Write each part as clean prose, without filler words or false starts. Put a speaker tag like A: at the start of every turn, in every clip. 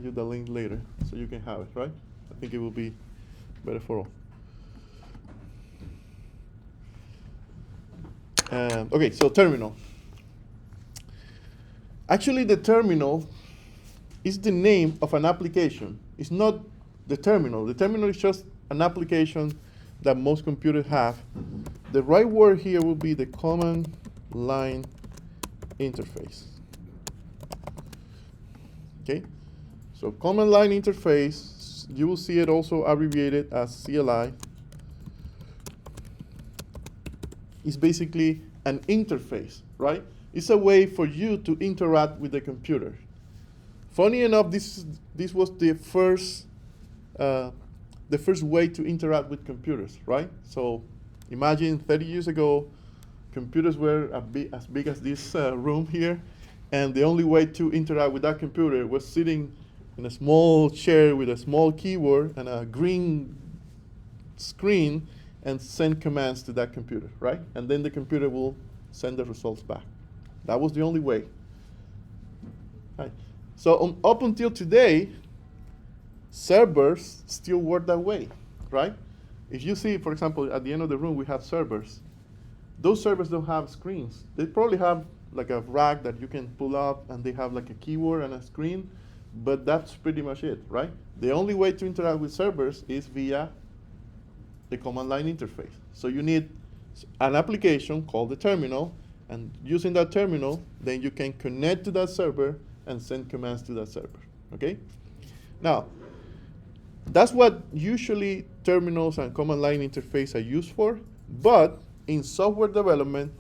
A: you the link later so you can have it, right? I think it will be better for all. Okay, so terminal. Actually, the terminal is the name of an application. It's not the terminal. The terminal is just an application that most computers have. The right word here will be the command line interface. Okay? So command line interface, you will see it also abbreviated as CLI. Is basically an interface, right? It's a way for you to interact with the computer. Funny enough, this was the first way to interact with computers, right? So imagine 30 years ago, computers were as big as this room here, and the only way to interact with that computer was sitting in a small chair with a small keyboard and a green screen and send commands to that computer, right? And then the computer will send the results back. That was the only way. Right. So up until today, servers still work that way, right? If you see, for example, at the end of the room, we have servers. Those servers don't have screens. They probably have like a rack that you can pull up, and they have like a keyboard and a screen, but that's pretty much it, right? The only way to interact with servers is via the command line interface. So you need an application called the terminal, and using that terminal, then you can connect to that server and send commands to that server, okay? Now, that's what usually terminals and command line interface are used for, but in software development,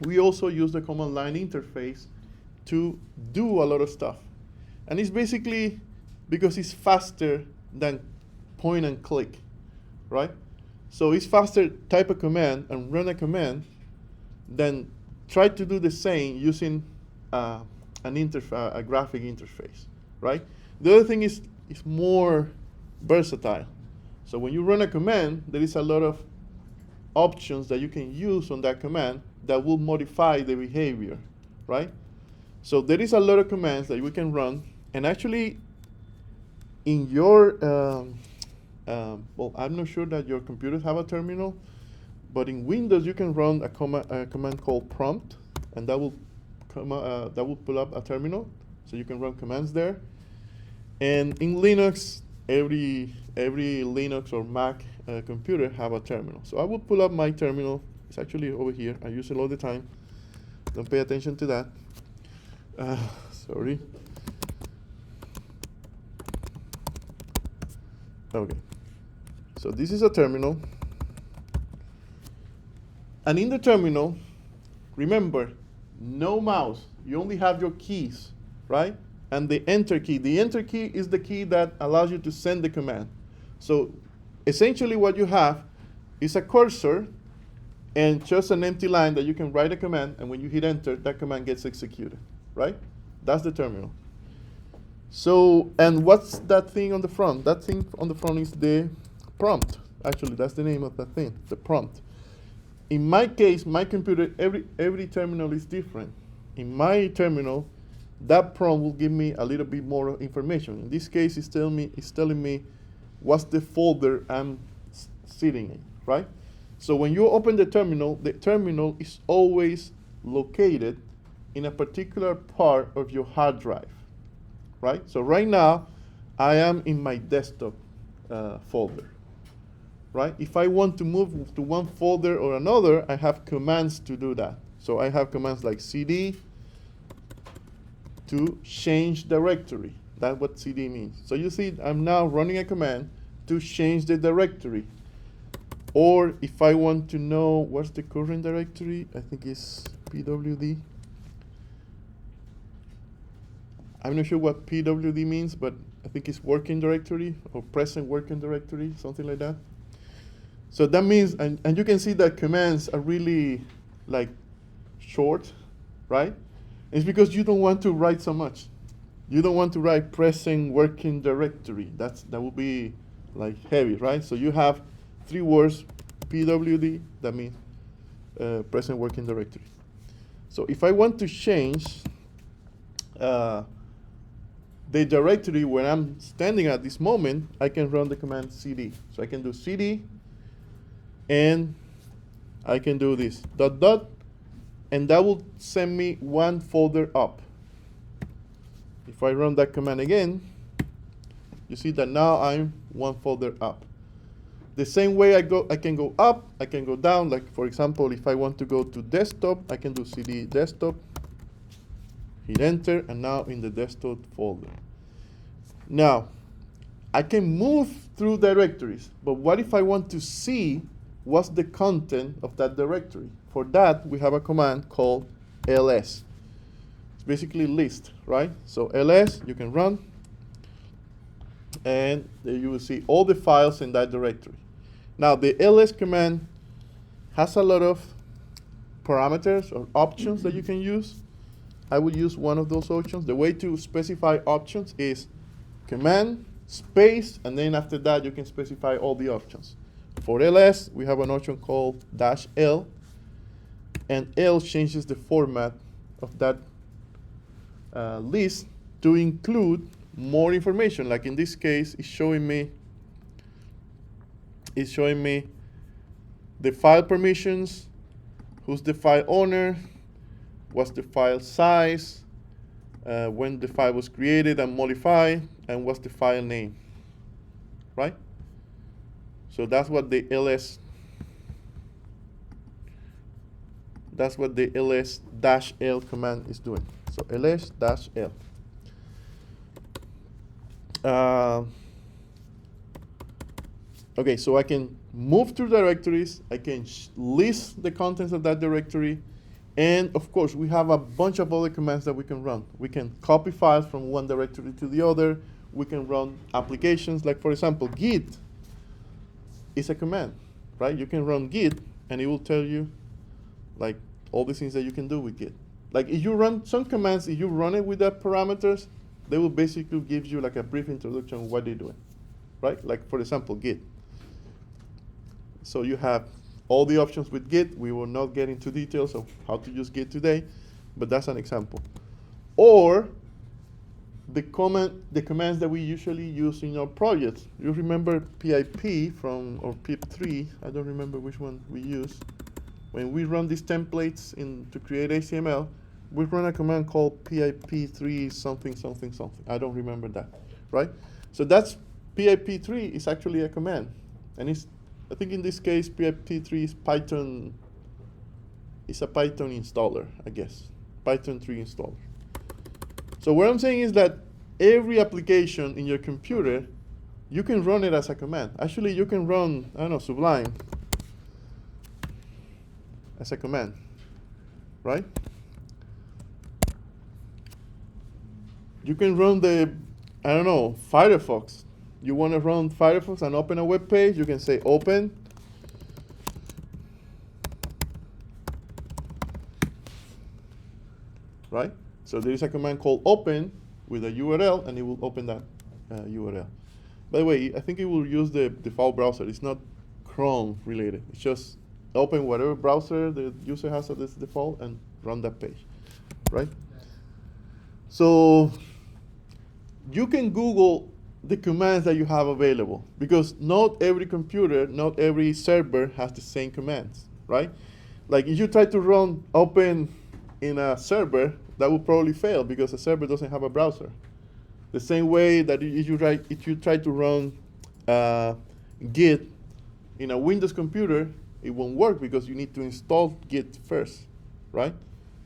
A: we also use the command line interface to do a lot of stuff. And it's basically because it's faster than point and click, right? So it's faster to type a command and run a command than try to do the same using a graphic interface, right? The other thing is it's more versatile. So when you run a command, there is a lot of options that you can use on that command that will modify the behavior, right? So there is a lot of commands that we can run, and actually in your, well, I'm not sure that your computers have a terminal, but in Windows you can run a command called prompt, and that will pull up a terminal, so you can run commands there. And in Linux, every Linux or Mac computer have a terminal. So I will pull up my terminal. It's actually over here. I use it all the time. Don't pay attention to that. Sorry. Okay. So this is a terminal. And in the terminal, remember, no mouse. You only have your keys, right? And the enter key. The enter key is the key that allows you to send the command. So essentially what you have is a cursor and just an empty line that you can write a command, and when you hit enter, that command gets executed, right? That's the terminal. So, and what's that thing on the front? That thing on the front is the prompt. Actually, that's the name of that thing, the prompt. In my case, my computer, every terminal is different. In my terminal, that prompt will give me a little bit more information. In this case, it's telling me what's the folder I'm sitting in, right? So when you open the terminal is always located in a particular part of your hard drive, right? So right now, I am in my desktop folder, right? If I want to move to one folder or another, I have commands to do that. So I have commands like cd to change directory. That's what cd means. So you see, I'm now running a command to change the directory. Or if I want to know what's the current directory, I think it's pwd. I'm not sure what pwd means, but I think it's working directory or present working directory, something like that. So that means, and you can see that commands are really like short, right? It's because you don't want to write so much. You don't want to write present working directory. That would be like heavy, right? So you have 3 words, pwd, that means present working directory. So if I want to change the the directory where I'm standing at this moment, I can run the command cd. So I can do cd, and I can do this, dot dot, and that will send me one folder up. If I run that command again, you see that now I'm one folder up. The same way I can go up, I can go down. Like for example, if I want to go to desktop, I can do cd desktop, hit enter, and now in the desktop folder. Now, I can move through directories, but what if I want to see what's the content of that directory? For that, we have a command called ls. It's basically list, right? So ls, you can run, and there you will see all the files in that directory. Now, the ls command has a lot of parameters or options that you can use. I will use one of those options. The way to specify options is command space, and then after that you can specify all the options. For ls, we have an option called -l, and L changes the format of that list to include more information. Like in this case, it's showing me the file permissions, who's the file owner, what's the file size, when the file was created and modified, and what's the file name, right? So that's what the ls -l command is doing. So ls-l. Okay, so I can move through directories, I can list the contents of that directory, and of course we have a bunch of other commands that we can run. We can copy files from one directory to the other, we can run applications, like for example, git is a command, right? You can run git and it will tell you like all the things that you can do with git. Like if you run some commands, if you run it with the parameters, they will basically give you like a brief introduction of what they're doing, right? Like for example, git. So you have all the options with git. We will not get into details of how to use git today, but that's an example. Or the commands that we usually use in our projects. You remember pip or pip3, I don't remember which one we use. When we run these templates to create HTML, we run a command called pip3 something, something, something. I don't remember that, right? So that's pip3 is actually a command. And I think in this case, pip3 is Python. It's a Python installer, I guess. Python 3 installer. So what I'm saying is that every application in your computer, you can run it as a command. Actually, you can run, I don't know, Sublime as a command, right? You can run I don't know, Firefox. You want to run Firefox and open a web page, you can say open. Right? So there is a command called open with a URL, and it will open that URL. By the way, I think it will use the default browser. It's not Chrome related. It's just open whatever browser the user has as default and run that page, right? So you can Google the commands that you have available, because not every computer, not every server has the same commands, right? Like if you try to run open in a server, that will probably fail because the server doesn't have a browser. The same way that if you try to run Git in a Windows computer, it won't work because you need to install Git first, right?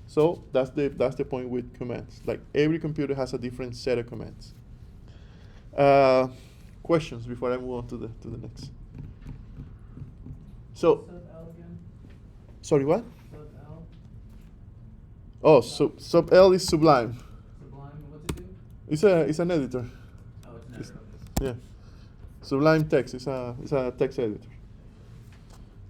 A: So that's the point with commands. Like every computer has a different set of commands. Questions before I move on to the next. So, sorry, what? Oh, sub L is Sublime.
B: Sublime, what's it do?
A: It's an editor.
B: Oh, it's an editor.
A: Yeah, Sublime Text. It's a text editor.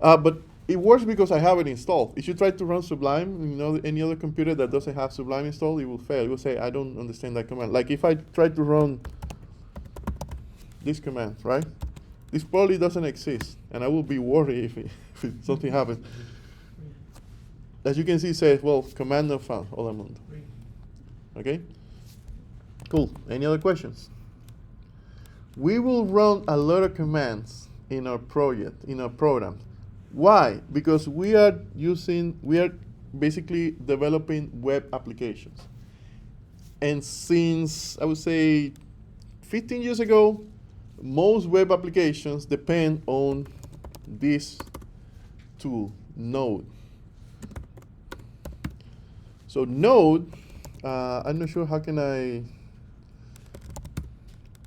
A: But it works because I have it installed. If you try to run Sublime, any other computer that doesn't have Sublime installed, it will fail. It will say, I don't understand that command. Like if I try to run this command, right? This probably doesn't exist, and I will be worried if something happens. As you can see, it says, well, command not found, all I'm on. Okay? Cool. Any other questions? We will run a lot of commands in our project, in our program. Why? Because we are basically developing web applications. And since, I would say, 15 years ago, most web applications depend on this tool, Node. So Node, I'm not sure how can I,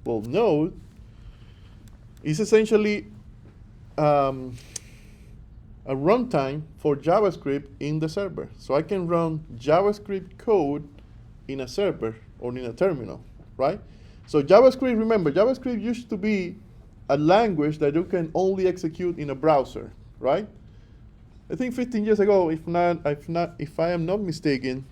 A: well, Node is essentially a runtime for JavaScript in the server. So I can run JavaScript code in a server or in a terminal, right? So JavaScript, remember, JavaScript used to be a language that you can only execute in a browser, right? I think 15 years ago, if I am not mistaken,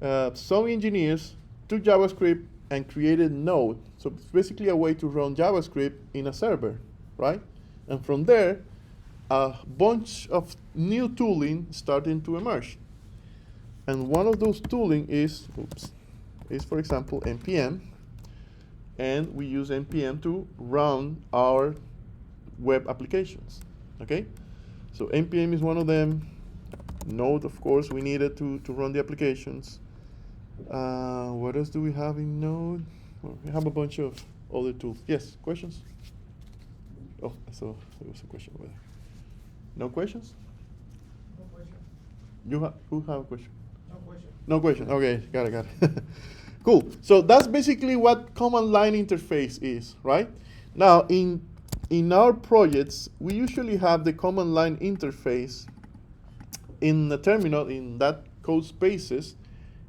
A: some engineers took JavaScript and created Node. So it's basically a way to run JavaScript in a server, right? And from there, a bunch of new tooling starting to emerge. And one of those tooling is for example, NPM. And we use NPM to run our web applications, okay? So NPM is one of them. Node, of course, we need it to run the applications. What else do we have in Node? Well, we have a bunch of other tools. Yes, questions? Oh, I saw there was a question over there. No questions?
C: No question.
A: Who have a question?
C: No question.
A: No question. Okay, got it. Cool. So that's basically what command line interface is, right? Now, in our projects, we usually have the command line interface in the terminal, in that code spaces.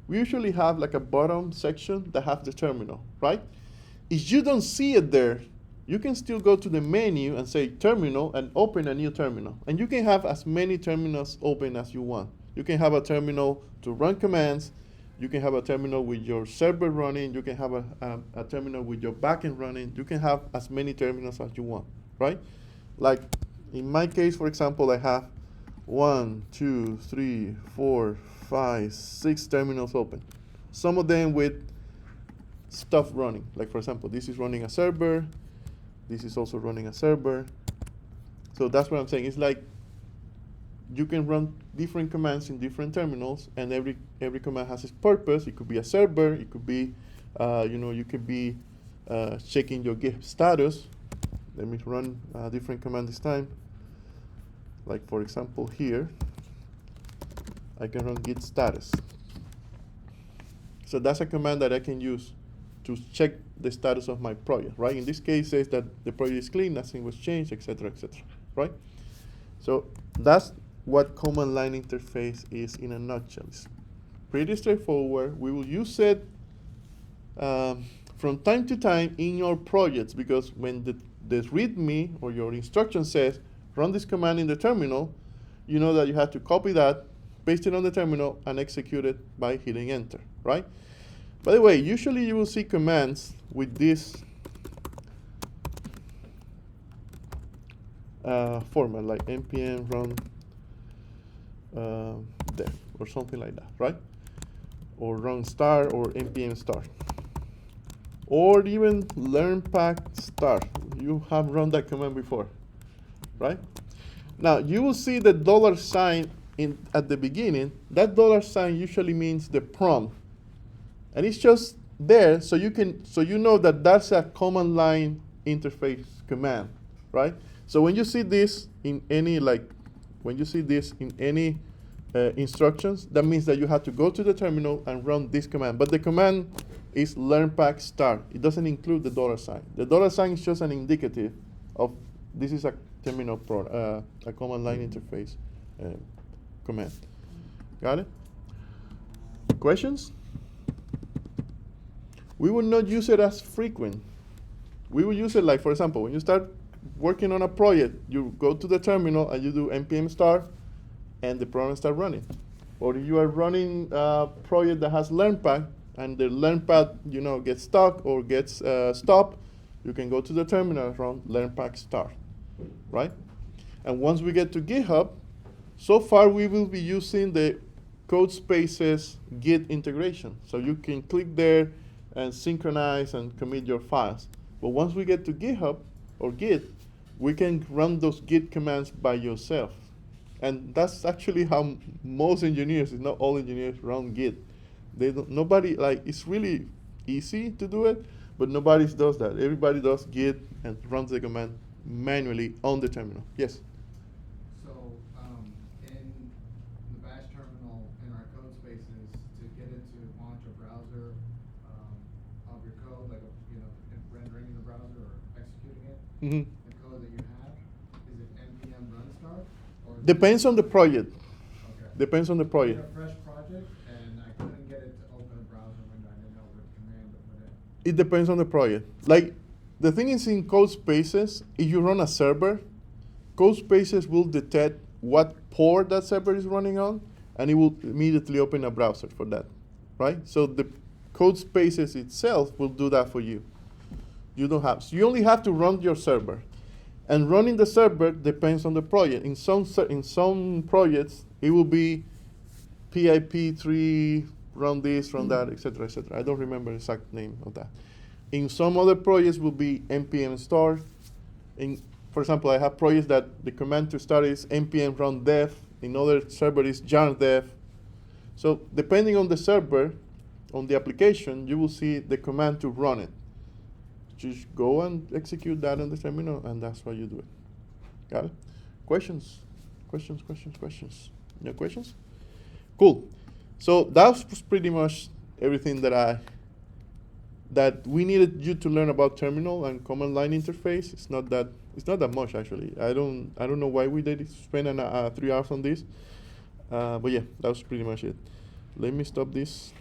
A: We usually have like a bottom section that has the terminal, right? If you don't see it there, you can still go to the menu and say terminal and open a new terminal. And you can have as many terminals open as you want. You can have a terminal to run commands. You can have a terminal with your server running. You can have a terminal with your backend running. You can have as many terminals as you want, right? Like in my case, for example, I have 1, 2, 3, 4, 5, 6 terminals open. Some of them with stuff running. Like for example, this is running a server. This is also running a server. So that's what I'm saying. It's like you can run different commands in different terminals, and every command has its purpose. It could be a server. It could be, you could be checking your GitHub status. Let me run a different command this time. Like for example here, I can run git status. So that's a command that I can use to check the status of my project, right? In this case, it says that the project is clean, nothing was changed, etc., right? So that's what command line interface is in a nutshell. It's pretty straightforward. We will use it from time to time in your projects, because when the README or your instruction says run this command in the terminal, you know that you have to copy that, paste it on the terminal, and execute it by hitting enter, right? By the way, usually you will see commands with this format, like npm run dev or something like that, right? Or run star or npm star. Or even learn pack star. You have run that command before, right? Now you will see the $sign at the beginning. That $sign usually means the prompt. And it's just there so you know that that's a command line interface command, right? So when you see this in any instructions, that means that you have to go to the terminal and run this command. But the command is learn pack star. It doesn't include the $sign. The $sign is just an indicative of this is a terminal a command line interface command. Got it? Questions? We will not use it as frequent. We will use it like, for example, when you start working on a project, you go to the terminal and you do npm star, and the program starts running. Or if you are running a project that has learn pack, and the learn pack gets stuck or gets stopped, you can go to the terminal and run learn pack star, right? And once we get to GitHub, so far we will be using the code spaces Git integration. So you can click there, and synchronize and commit your files. But once we get to GitHub or Git, we can run those Git commands by yourself. And that's actually how most engineers, if not all engineers, run Git. They don't, nobody, like, it's really easy to do it, but nobody does that. Everybody does Git and runs the command manually on the terminal. Yes?
D: So, in the bash terminal in our code spaces, to get it to launch a browser of your code, like rendering in the browser or executing it,
A: Mm-hmm.
D: the code that you have, is it npm run start? Or is it-
A: Depends on the project.
D: Okay.
A: Depends on the
D: I
A: project.
D: had a fresh project and I couldn't get it to open a browser window. I didn't know what command to put in.
A: It depends on the project. Like, the thing is in code spaces, if you run a server, code spaces will detect what port that server is running on, and it will immediately open a browser for that, right? So the code spaces itself will do that for you. You don't have, so you only have to run your server. And running the server depends on the project. In some projects, it will be PIP3, run this, run that, etc., etc. I don't remember the exact name of that. In some other projects will be npm start. For example, I have projects that the command to start is npm run dev. In other server is yarn dev. So depending on the server, on the application, you will see the command to run it. Just go and execute that on the terminal, and that's why you do it. Got it? Questions? Questions, questions, questions. No questions? Cool. So that was pretty much everything that we needed you to learn about terminal and command line interface. It's not that much actually. I don't know why we did spend 3 hours on this, but yeah, that was pretty much it. Let me stop this.